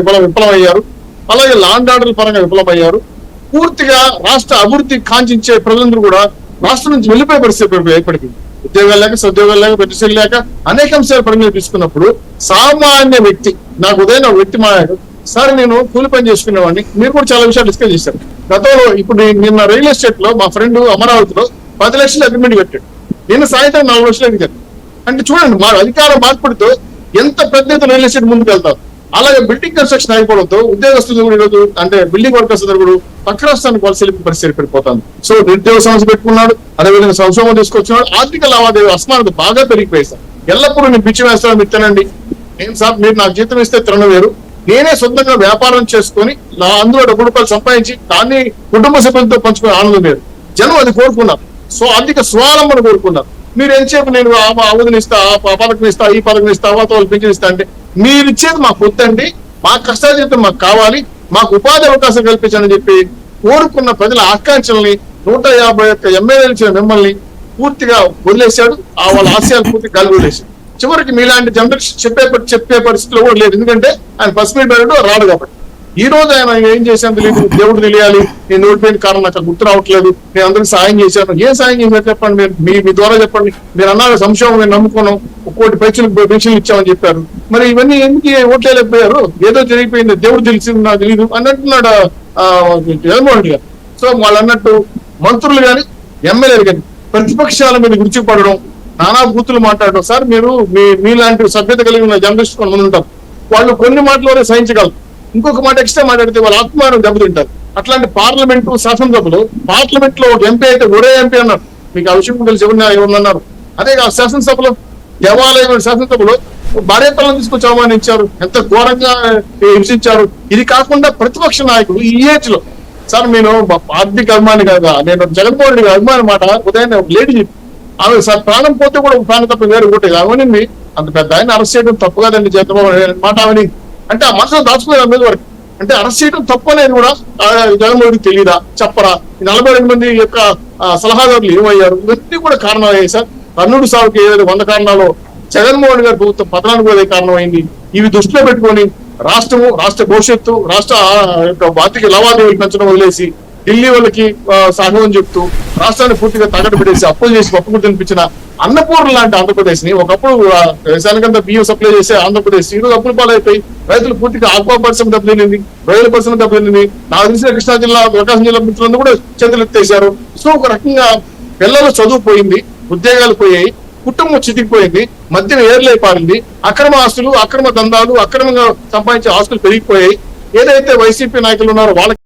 విఫలమయ్యారు. అలాగే land order పరంగా విఫలమయ్యారు. పూర్తిగా రాష్ట్ర అభివృద్ధి కాంక్షించే ప్రజలందరూ కూడా రాష్ట్రం నుంచి వెళ్ళిపోయే పరిస్థితి ఏర్పడింది. ఉద్యోగాలు లేక, సద్యోగాలు లేక, పెట్టుబడులు లేక అనేక అంశాలు పరిగణలోకి తీసుకున్నప్పుడు సామాన్య వ్యక్తి, నాకు ఉదయం ఒక వ్యక్తి మాట్లాడు, సార్ నేను కూలి పని చేసుకునేవాడిని, మీరు కూడా చాలా విషయాలు డిస్కస్ చేశారు. గతంలో ఇప్పుడు నిన్న రియల్ ఎస్టేట్ లో మా ఫ్రెండ్ అమరావతిలో 10 లక్షలు అగ్రిమెంట్ కట్టాడు. నిన్న సాయంత్రం 4 లక్షలు అడిగారు. అంటే చూడండి, మా అధికార మార్పిడితో ఎంత పెద్ద ఎత్తున రియల్ ఎస్టేట్ ముందుకు వెళ్తారు. అలాగే బిల్డింగ్ కన్స్ట్రక్షన్ అయిపోవడంతో ఉద్యోగస్తులు కూడా ఈరోజు అంటే బిల్డింగ్ వర్కర్స్ అందరూ కూడా పక్క రాష్ట్రానికి వలస వెళ్ళిన పరిస్థితి ఏర్పడిపోతుంది. సో నిరుద్యోగ సమస్య పెట్టుకున్నాడు, అదేవిధంగా సంక్షోభం తీసుకొచ్చినాడు, ఆర్థిక లావాదేవీ అసమానత బాగా పెరిగిపోయి సార్. ఎల్లప్పుడూ నేను పిచ్చి వేస్తాను, మీరు తినండి, నేను సార్ మీరు నాకు జీతం ఇస్తే తినడం వేరు, నేనే సొంతంగా వ్యాపారం చేసుకొని అందులో ₹1 సంపాదించి దాన్ని కుటుంబ సభ్యులతో పంచుకునే ఆనందం వేరు. జనం అది కోరుకున్నారు. సో ఆర్థిక స్వావలంబన కోరుకున్నారు. మీరు ఎంతసేపు నేను అవధినిస్తా, ఆ పథకం ఇస్తా, ఈ పథకం ఇస్తా, వాళ్ళు పెన్షన్ ఇస్తా అంటే మీరు ఇచ్చేది మాకు వద్దండి, మా కష్టాజీతం మాకు కావాలి, మాకు ఉపాధి అవకాశం కల్పించని చెప్పి కోరుకున్న ప్రజల ఆకాంక్షల్ని 151 ఎమ్మెల్యేలు ఇచ్చిన మిమ్మల్ని పూర్తిగా వదిలేశాడు. వాళ్ళ ఆశయాలు పూర్తిగా గల్వలేశాడు. చివరికి మీలాంటి జనరేషన్ చెప్పే పరిస్థితిలో కూడా లేదు. ఎందుకంటే ఆయన ఫస్ట్ మీట్ రాడు కాబట్టి. ఈ రోజు ఆయన ఏం చేశాను తెలియదు, దేవుడు తెలియాలి, నేను ఓడిపోయిన కారణం నాకు గుర్తు రావట్లేదు, నేను అందరికి సాయం చేశాను. ఏం సాయం చేశారు చెప్పండి, మీరు మీ ద్వారా చెప్పండి. మీరు అన్నారు సంక్షేమం మేము నమ్ముకున్నాం, 1 కోటి పెన్షన్లు ఇచ్చామని చెప్పారు. మరి ఇవన్నీ ఎందుకు ఓట్లేకపోయారు? ఏదో జరిగిపోయింది, దేవుడు తెలిసింది నాకు తెలియదు అన్నట్టున్నాడు జగన్మోహన్ రెడ్డి గారు. సో వాళ్ళు అన్నట్టు మంత్రులు కానీ, ఎమ్మెల్యేలు కానీ ప్రతిపక్షాల మీద విరుచుకుపడడం, నానా బూతులు మాట్లాడడం. సార్ మీరు మీలాంటి సభ్యత కలిగిన జర్నలిస్ట్ కొంతమంది ఉంటారు, వాళ్ళు కొన్ని మాటలోనే సహించగలరు, ఇంకొక మాట ఎక్స్ట్రా మాట్లాడితే వాళ్ళ ఆత్మానం దెబ్బతింటారు. అట్లాంటి పార్లమెంటు, శాసనసభలు, పార్లమెంట్ లో ఒక ఎంపీ అయితే ఒరే ఎంపీ అన్నారు, మీకు ఆ విషయం తెలిసి ఎవరన్నారు. అదే శాసనసభలో, దేవాలయం శాసనసభలో భార్య పిల్లలు తీసుకొచ్చి అవమానించారు, ఎంత ఘోరంగా హింసించారు. ఇది కాకుండా ప్రతిపక్ష నాయకుడు ఈ ఏజ్ లో, సార్ నేను ఆర్థిక అభిమాని కదా, నేను జగన్మోహన్ రెడ్డి అభిమాని మాట ఉదయం ఒక లేడీ చెప్పి, ఆమె సార్ ప్రాణం పోతే కూడా ప్రాణం తప్ప వేరు ఒకటి అవనింది, అంత పెద్ద ఆయన అరెస్ట్ చేయడం తప్పు కదండి జగన్మోహన్ మాట అవని అంటే ఆ మనసులో దాచుకునే మీద వరకు. అంటే అరెస్ట్ చేయడం తప్పు అనేది కూడా జగన్మోహన్ రెడ్డికి తెలియదా, చెప్పరా? 42 మంది యొక్క సలహాదారులు ఏమయ్యారు? ఇవన్నీ కూడా కారణాలు అయ్యాయి సార్. కర్ణుడు సాగుకి ఏదైతే 100 కారణాలు జగన్మోహన్ గారి ప్రభుత్వం పతనానికి అదే కారణమైంది. ఇవి దృష్టిలో పెట్టుకొని రాష్ట్రము, రాష్ట్ర భవిష్యత్తు, రాష్ట్ర ఆర్థిక లావాదేవీలు పెంచడం వదిలేసి ఢిల్లీ వాళ్ళకి సహనం చెప్తూ రాష్ట్రాన్ని పూర్తిగా తగట పెట్టేసి అప్పులు చేసి పప్పుకు తినిపించిన అన్నపూర్ణ లాంటి ఆంధ్రప్రదేశ్ ని, ఒకప్పుడు దేశానికంతా బియ్యం సప్లై చేసే ఆంధ్రప్రదేశ్ ఈరోజు అప్పుల పాలైపోయి రైతులు పూర్తిగా ఆక్వా పరిశ్రమ దెబ్బతినింది, రొయ్యల పరిశ్రమ దెబ్బతినింది. నాకు తెలిసిన కృష్ణా జిల్లా, ప్రకాశం జిల్లా మిత్రులందరూ కూడా చేతులు ఎత్తేశారు. సో ఒక రకంగా పిల్లలు చదువు పోయింది, ఉద్యోగాలు పోయాయి, కుటుంబం చితికిపోయింది, మద్యం ఏర్లై పారింది, అక్రమ ఆస్తులు, అక్రమ దందాలు, అక్రమంగా సంపాదించే ఆస్తులు పెరిగిపోయాయి. ఏదైతే వైసీపీ నాయకులు ఉన్నారో వాళ్ళకి